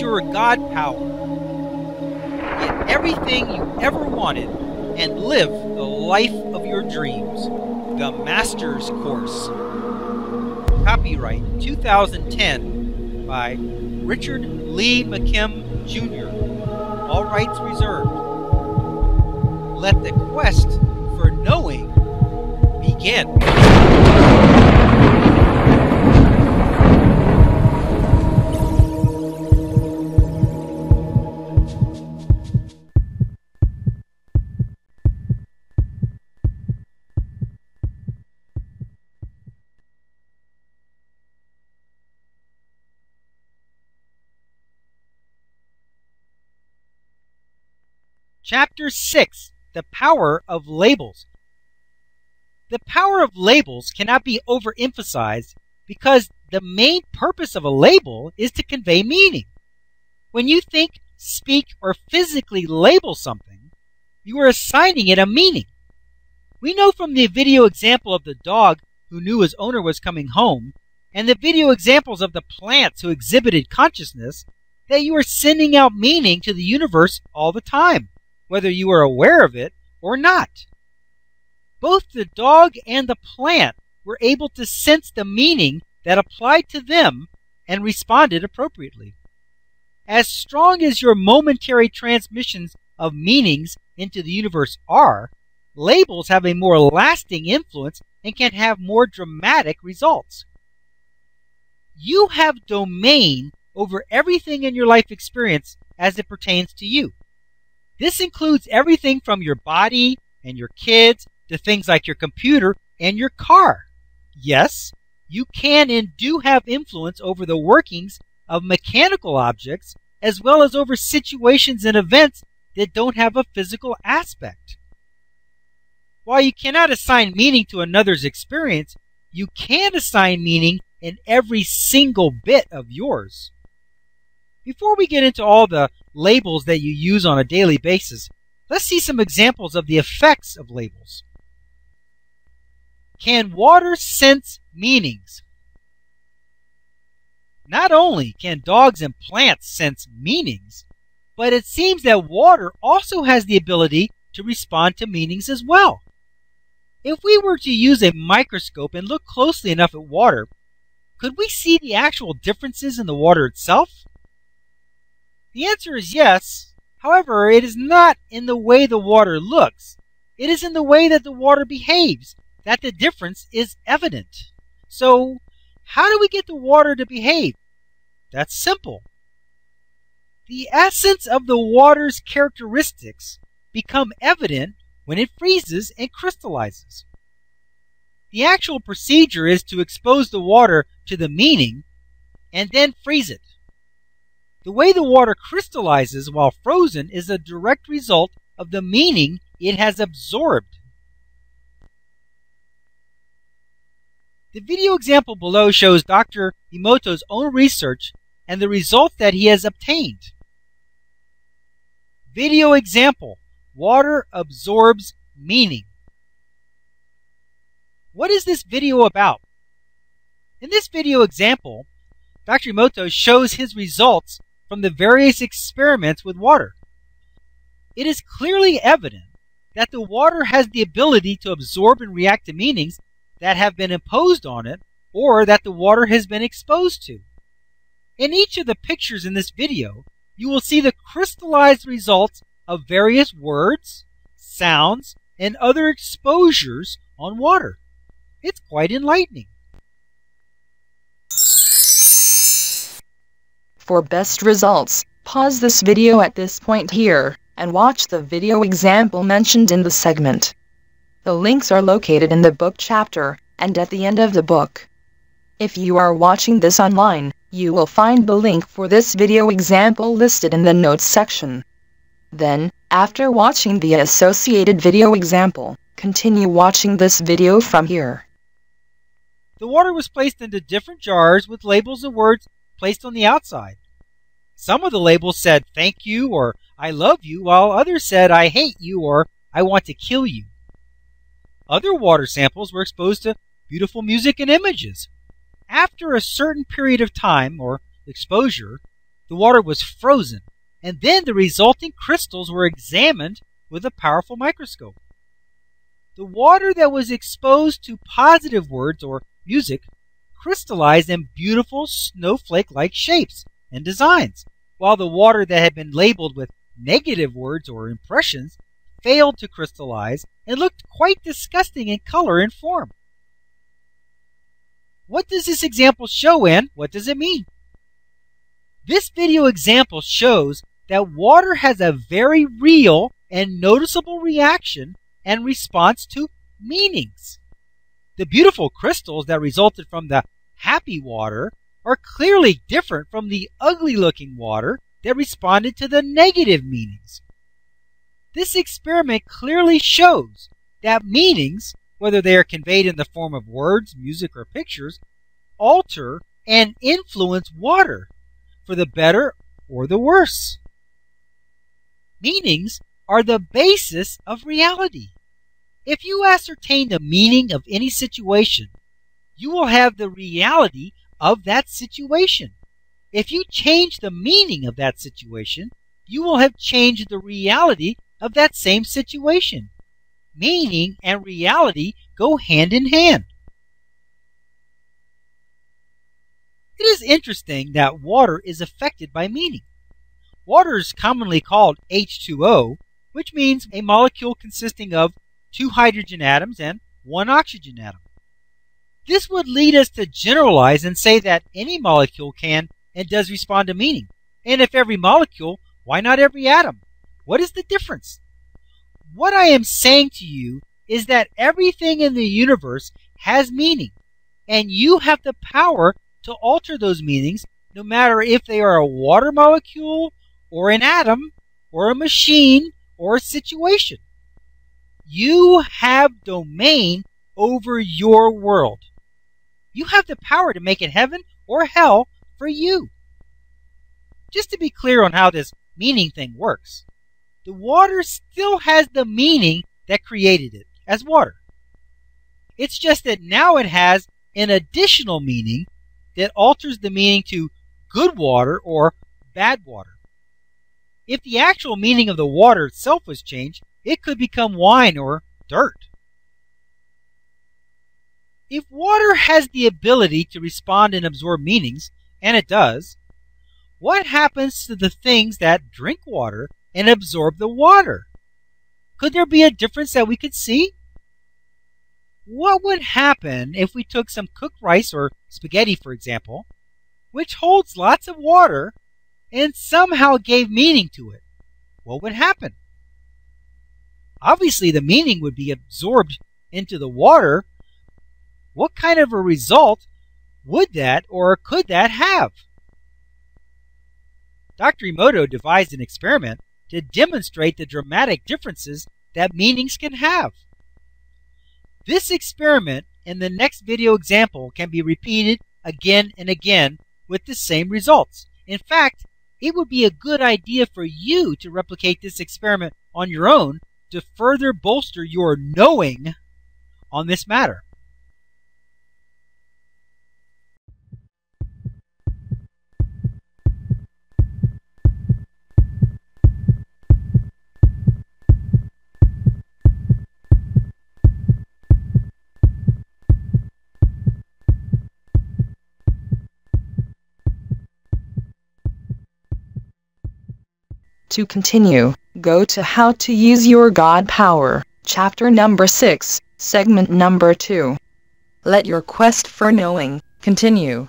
ensure God power. Get everything you ever wanted and live the life of your dreams. The Master's Course. Copyright 2010 by Richard Lee McKim, Jr. All rights reserved. Let the quest for knowing begin. Chapter 6. The Power of Labels. The power of labels cannot be overemphasized because the main purpose of a label is to convey meaning. When you think, speak, or physically label something, you are assigning it a meaning. We know from the video example of the dog who knew his owner was coming home and the video examples of the plants who exhibited consciousness that you are sending out meaning to the universe all the time, whether you are aware of it or not. Both the dog and the plant were able to sense the meaning that applied to them and responded appropriately. As strong as your momentary transmissions of meanings into the universe are, labels have a more lasting influence and can have more dramatic results. You have domain over everything in your life experience as it pertains to you. This includes everything from your body and your kids to things like your computer and your car. Yes, you can and do have influence over the workings of mechanical objects as well as over situations and events that don't have a physical aspect. While you cannot assign meaning to another's experience, you can assign meaning in every single bit of yours. Before we get into all the labels that you use on a daily basis, let's see some examples of the effects of labels. Can water sense meanings? Not only can dogs and plants sense meanings, but it seems that water also has the ability to respond to meanings as well. If we were to use a microscope and look closely enough at water, could we see the actual differences in the water itself? The answer is yes. However, it is not in the way the water looks. It is in the way that the water behaves that the difference is evident. So, how do we get the water to behave? That's simple. The essence of the water's characteristics become evident when it freezes and crystallizes. The actual procedure is to expose the water to the meaning and then freeze it. The way the water crystallizes while frozen is a direct result of the meaning it has absorbed. The video example below shows Dr. Emoto's own research and the results that he has obtained. Video example: water absorbs meaning. What is this video about? In this video example, Dr. Emoto shows his results from the various experiments with water. It is clearly evident that the water has the ability to absorb and react to meanings that have been imposed on it or that the water has been exposed to. In each of the pictures in this video, you will see the crystallized results of various words, sounds, and other exposures on water. It's quite enlightening. For best results, pause this video at this point here, and watch the video example mentioned in the segment. The links are located in the book chapter, and at the end of the book. If you are watching this online, you will find the link for this video example listed in the notes section. Then, after watching the associated video example, continue watching this video from here. The water was placed into different jars with labels and words placed on the outside. Some of the labels said "thank you" or "I love you," while others said "I hate you" or "I want to kill you." Other water samples were exposed to beautiful music and images. After a certain period of time or exposure, the water was frozen, and then the resulting crystals were examined with a powerful microscope. The water that was exposed to positive words or music crystallized in beautiful snowflake-like shapes and designs, while the water that had been labeled with negative words or impressions failed to crystallize and looked quite disgusting in color and form. What does this example show, and what does it mean? This video example shows that water has a very real and noticeable reaction and response to meanings. The beautiful crystals that resulted from the happy water are clearly different from the ugly-looking water that responded to the negative meanings. This experiment clearly shows that meanings, whether they are conveyed in the form of words, music, or pictures, alter and influence water for the better or the worse. Meanings are the basis of reality. If you ascertain the meaning of any situation, you will have the reality of that situation. If you change the meaning of that situation, you will have changed the reality of that same situation. Meaning and reality go hand in hand. It is interesting that water is affected by meaning. Water is commonly called H2O, which means a molecule consisting of 2 hydrogen atoms and 1 oxygen atom. This would lead us to generalize and say that any molecule can and does respond to meaning. And if every molecule, why not every atom? What is the difference? What I am saying to you is that everything in the universe has meaning, and you have the power to alter those meanings, no matter if they are a water molecule, or an atom, or a machine, or a situation. You have domain over your world. You have the power to make it heaven or hell for you. Just to be clear on how this meaning thing works, the water still has the meaning that created it as water. It's just that now it has an additional meaning that alters the meaning to good water or bad water. If the actual meaning of the water itself was changed, it could become wine or dirt. If water has the ability to respond and absorb meanings, and it does, what happens to the things that drink water and absorb the water? Could there be a difference that we could see? What would happen if we took some cooked rice or spaghetti, for example, which holds lots of water, and somehow gave meaning to it? What would happen? Obviously, the meaning would be absorbed into the water. What kind of a result would that or could that have? Dr. Emoto devised an experiment to demonstrate the dramatic differences that meanings can have. This experiment and the next video example can be repeated again and again with the same results. In fact, it would be a good idea for you to replicate this experiment on your own to further bolster your knowing on this matter. To continue, go to How to Use Your God Power, Chapter number 6, Segment number 2. Let your quest for knowing continue.